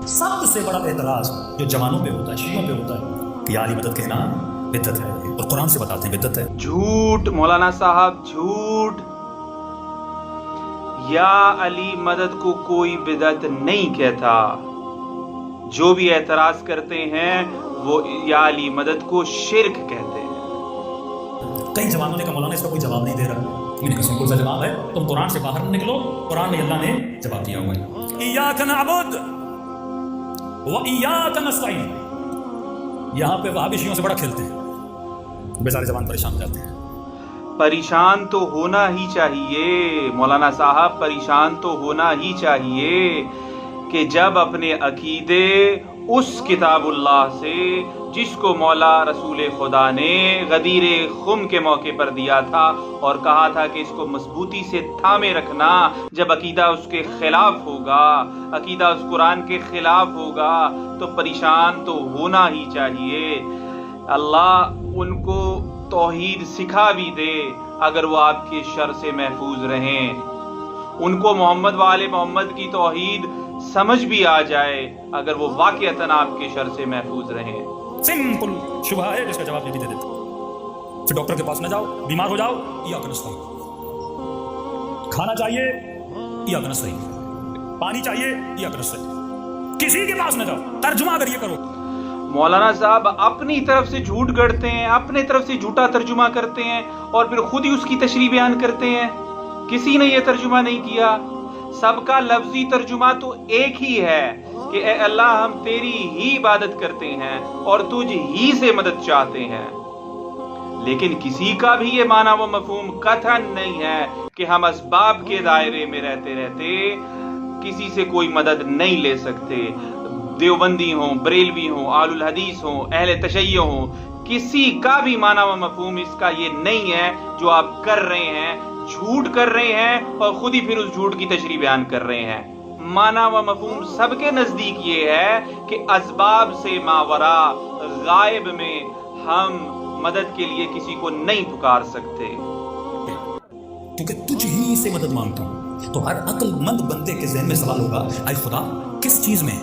سب سے بڑا اعتراض جو جوانوں پہ ہوتا ہے، شیعوں پہ ہوتا ہے کہ یا علی مدد کہنا بدعت ہے، اور قرآن سے بتاتے ہیں بدعت ہے۔ جھوٹ مولانا صاحب، جھوٹ۔ یا علی مدد کو کوئی بدعت نہیں کہتا۔ جو بھی اعتراض کرتے ہیں وہ یا علی مدد کو شرک کہتے ہیں۔ کئی جوانوں نے کہا مولانا اس کا کوئی جواب نہیں دے رہا۔ میں نے کہا سمپل سا جواب ہے، تم قرآن سے باہر نکلو، قرآن میں اللہ نے جواب دیا ہوا ہے، ایاک نعبد و ایاک نستعین۔ یہاں پہ وہابی شیعوں سے بڑا کھیلتے ہیں، بیچارے جوان پریشان ہو جاتے ہیں۔ پریشان تو ہونا ہی چاہیے مولانا صاحب، پریشان تو ہونا ہی چاہیے کہ جب اپنے عقیدے اس کتاب اللہ سے جس کو مولا رسول خدا نے غدیر خم کے موقع پر دیا تھا اور کہا تھا کہ اس کو مضبوطی سے تھامے رکھنا، جب عقیدہ اس کے خلاف ہوگا، عقیدہ اس قرآن کے خلاف ہوگا تو پریشان تو ہونا ہی چاہیے۔ اللہ ان کو توحید سکھا بھی دے اگر وہ آپ کے شر سے محفوظ رہیں، ان کو محمد والے محمد کی توحید سمجھ بھی آ جائے اگر وہ واقعتاً آپ کے شر سے محفوظ رہیں۔ سمپل شبہ ہے جس کا جواب نہیں دے دیتے۔ پھر ڈاکٹر کے پاس نہ جاؤ، بیمار ہو جاؤ، ایاک نستعین۔ کھانا چاہیے، ایاک نستعین۔ پانی چاہیے، ایاک نستعین۔ کسی کے پاس نہ جاؤ، ترجمہ اگر یہ کرو۔ مولانا صاحب اپنی طرف سے جھوٹ گڑھتے ہیں، اپنے طرف سے جھوٹا ترجمہ کرتے ہیں اور پھر خود ہی اس کی تشریح بیان کرتے ہیں۔ کسی نے یہ ترجمہ نہیں کیا، سب کا لفظی ترجمہ تو ایک ہی ہے کہ اے اللہ ہم تیری ہی عبادت کرتے ہیں اور تجھ ہی سے مدد چاہتے ہیں، لیکن کسی کا بھی یہ معنی و مفہوم قطعاً نہیں ہے کہ ہم اسباب کے دائرے میں رہتے رہتے کسی سے کوئی مدد نہیں لے سکتے۔ دیوبندی ہوں، بریلوی ہوں، اہل الحدیث ہوں، اہل تشیع ہوں، کسی کا بھی معنی و مفہوم اس کا یہ نہیں ہے جو آپ کر رہے ہیں، جھوٹ کر رہے ہیں اور خود ہی پھر اس جھوٹ کی تشریح بیان کر رہے ہیں۔ معنی و مفہوم سب کے نزدیک یہ ہے کہ اسباب سے ماورا غائب میں ہم مدد کے لیے کسی کو نہیں پکار سکتے، کیونکہ تجھ ہی سے مدد مانگتا ہوں۔ تو ہر عقل مند بندے کے ذہن میں سوال ہوگا، اے خدا کس چیز میں،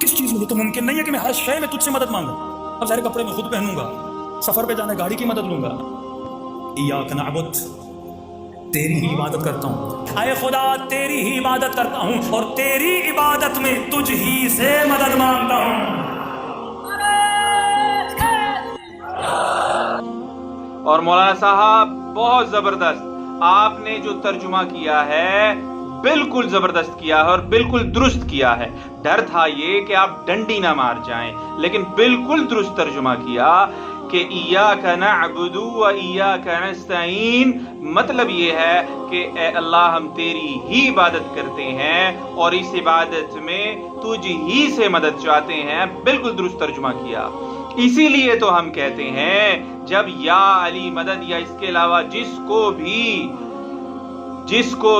کس چیز میں؟ یہ تو ممکن نہیں ہے کہ میں ہر شے میں تجھ سے مدد مانگوں۔ اب سارے کپڑے میں خود پہنوں گا، سفر پہ جانا گاڑی کی مدد لوں گا۔ ایاک نعبد، تیری ہی عبادت کرتا ہوں، اے خدا تیری ہی عبادت کرتا ہوں اور تیری عبادت میں تجھ ہی سے مدد مانگتا ہوں۔ اور مولانا صاحب بہت زبردست، آپ نے جو ترجمہ کیا ہے بالکل زبردست کیا ہے اور بالکل درست کیا ہے۔ ڈر تھا یہ کہ آپ ڈنڈی نہ مار جائیں، لیکن بالکل درست ترجمہ کیا کہ ایاک نعبد و ایاک نستعین، مطلب یہ ہے کہ اے اللہ ہم تیری ہی عبادت کرتے ہیں اور اس عبادت میں تجھ ہی سے مدد چاہتے ہیں۔ بالکل درست ترجمہ کیا۔ اسی لیے تو ہم کہتے ہیں جب یا علی مدد یا اس کے علاوہ جس کو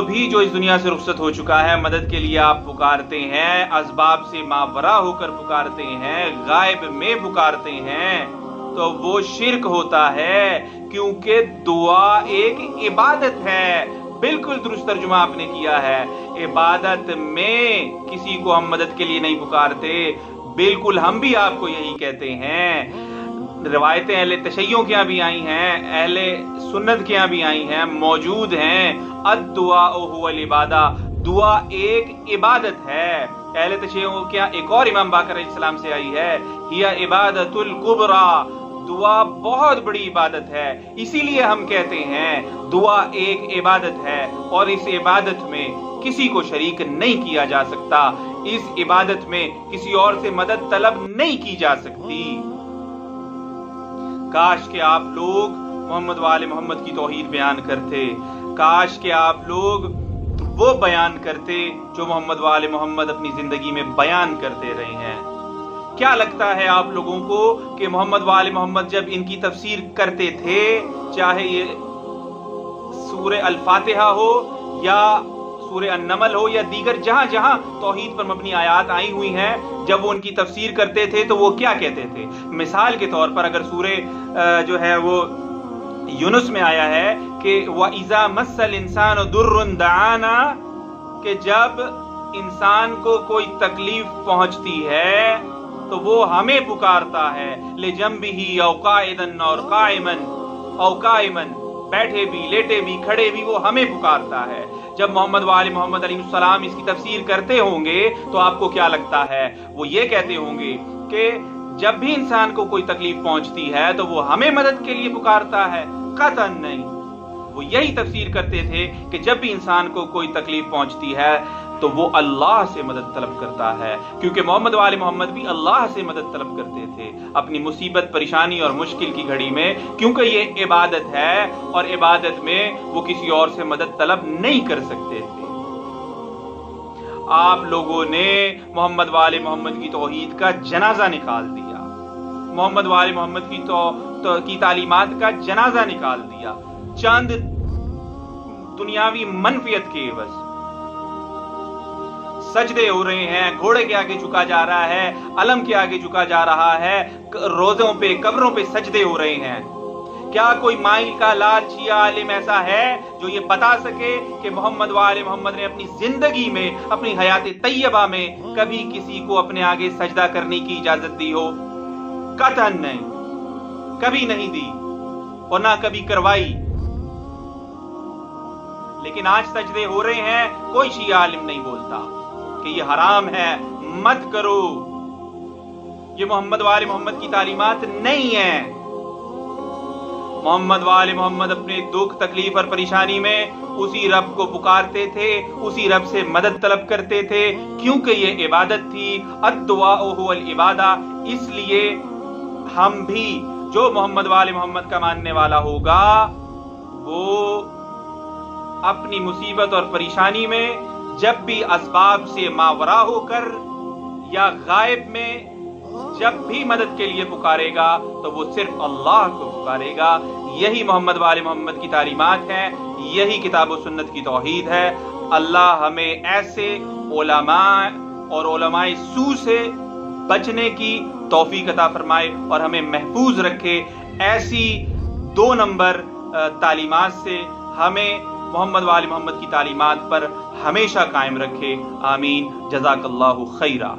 بھی جو اس دنیا سے رخصت ہو چکا ہے مدد کے لیے آپ پکارتے ہیں، اسباب سے ماورا ہو کر پکارتے ہیں، غائب میں پکارتے ہیں، تو وہ شرک ہوتا ہے، کیونکہ دعا ایک عبادت ہے۔ بالکل درست ترجمہ آپ نے کیا ہے۔ عبادت میں کسی کو ہم مدد کے لیے نہیں پکارتے، بالکل ہم بھی آپ کو یہی کہتے ہیں۔ روایتیں اہل تشیع کے یہاں بھی آئی ہیں، اہل سنت کے یہاں بھی آئی ہیں، موجود ہیں۔ الدعاء هو العبادہ، دعا ایک عبادت ہے۔ اہل تشیع کے یہاں ایک اور امام باقر علیہ السلام سے آئی ہے، ہی عبادت الکبریٰ، دعا بہت بڑی عبادت ہے۔ اسی لیے ہم کہتے ہیں دعا ایک عبادت ہے اور اس عبادت میں کسی کو شریک نہیں کیا جا سکتا، اس عبادت میں کسی اور سے مدد طلب نہیں کی جا سکتی۔ کاش کہ آپ لوگ محمد وآل محمد کی توحید بیان کرتے، کاش کہ آپ لوگ وہ بیان کرتے جو محمد وآل محمد اپنی زندگی میں بیان کرتے رہے ہیں۔ کیا لگتا ہے آپ لوگوں کو کہ محمد وآل محمد جب ان کی تفسیر کرتے تھے، چاہے یہ سورہ الفاتحہ ہو یا سورہ النمل ہو یا دیگر جہاں جہاں توحید پر مبنی آیات آئی ہوئی ہیں، جب وہ ان کی تفسیر کرتے تھے تو وہ کیا کہتے تھے؟ مثال کے طور پر اگر سورہ جو ہے وہ یونس میں آیا ہے کہ وَإِذَا مَسَّ الْإِنسَانُ ضُرٌّ دَعَانَا، کہ جب انسان کو کوئی تکلیف پہنچتی ہے تو وہ ہمیں پکارتا ہے لِجَنبِهِ أَوْ قَاعِدًا اور قائمًا بیٹھے بھی لیٹے بھی کھڑے بھی وہ ہمیں پکارتا ہے۔ جب محمد وآل محمد علیہ السلام اس کی تفسیر کرتے ہوں گے تو آپ کو کیا لگتا ہے؟ وہ یہ کہتے ہوں گے کہ جب بھی انسان کو کوئی تکلیف پہنچتی ہے تو وہ ہمیں مدد کے لیے پکارتا ہے؟ قطعاً نہیں۔ وہ یہی تفسیر کرتے تھے کہ جب بھی انسان کو کوئی تکلیف پہنچتی ہے تو وہ اللہ سے مدد طلب کرتا ہے، کیونکہ محمد وآل محمد بھی اللہ سے مدد طلب کرتے تھے اپنی مصیبت پریشانی اور مشکل کی گھڑی میں، کیونکہ یہ عبادت ہے اور عبادت میں وہ کسی اور سے مدد طلب نہیں کر سکتے تھے۔ آپ لوگوں نے محمد وآل محمد کی توحید کا جنازہ نکال دیا، محمد وآل محمد کی تعلیمات کا جنازہ نکال دیا چند دنیاوی منفیت کے عوض۔ سجدے ہو رہے ہیں، گھوڑے کے آگے جھکا جا رہا ہے، علم کے آگے جھکا جا رہا ہے، روزوں پہ قبروں پہ سجدے ہو رہے ہیں۔ کیا کوئی مائل کا لال شیعہ عالم ایسا ہے جو یہ بتا سکے کہ محمد وآل محمد نے اپنی زندگی میں، اپنی حیات طیبہ میں کبھی کسی کو اپنے آگے سجدہ کرنے کی اجازت دی ہو؟ قطعاً نہیں، کبھی نہیں دی اور نہ کبھی کروائی۔ لیکن آج سجدے ہو رہے ہیں، کوئی شیعہ عالم نہیں بولتا کہ یہ حرام ہے، مت کرو، یہ محمد وآل محمد کی تعلیمات نہیں ہیں۔ محمد وآل محمد اپنے دکھ تکلیف اور پریشانی میں اسی رب کو پکارتے تھے، اسی رب سے مدد طلب کرتے تھے، کیونکہ یہ عبادت تھی، الدعاء هو العبادہ۔ اس لیے ہم بھی، جو محمد وآل محمد کا ماننے والا ہوگا، وہ اپنی مصیبت اور پریشانی میں جب بھی اسباب سے ماورا ہو کر یا غائب میں جب بھی مدد کے لیے پکارے گا تو وہ صرف اللہ کو پکارے گا۔ یہی محمد وآل محمد کی تعلیمات ہیں، یہی کتاب و سنت کی توحید ہے۔ اللہ ہمیں ایسے علماء اور علماء سو سے بچنے کی توفیق عطا فرمائے اور ہمیں محفوظ رکھے ایسی 2 نمبر تعلیمات سے، ہمیں محمد وآل محمد کی تعلیمات پر ہمیشہ قائم رکھے۔ آمین۔ جزاک اللہ خیرہ۔